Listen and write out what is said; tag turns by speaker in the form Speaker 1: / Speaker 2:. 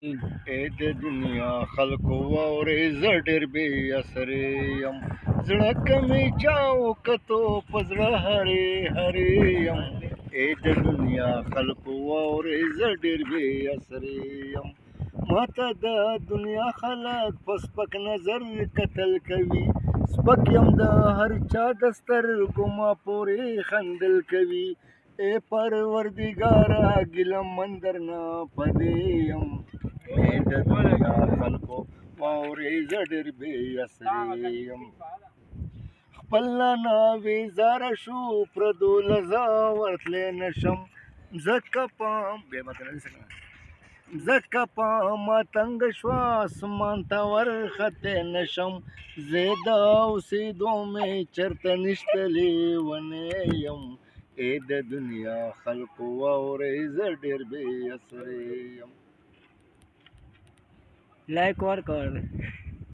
Speaker 1: اې د دنیا خلکو واورې زه ډېر بې اسرې یم زړه که مې چا وکتو په زړه هرې هرې یم اې د دنیا خلکو واورې زه ډېر بې اسرې یم ماته د دنیا خلک په سپک نظر کتل کوي سپک یم د هر چا د سترګو ما پورې خندل کوي اے پروردګاره ګیله من درنه په دې یم اې د دنیا خلکو واورې زه ډېر بې اسرې یم خپل ناوې زاره شو پردو له زه ورتلی نشم ځکه ما تنګه شوه اسمان ته ورختلی نشم زه د اوسېدو مې چېرته نشته لیونی یم اې د دنیا خلکو واورې زه ډېر بې اسرې یم
Speaker 2: लाइक और कर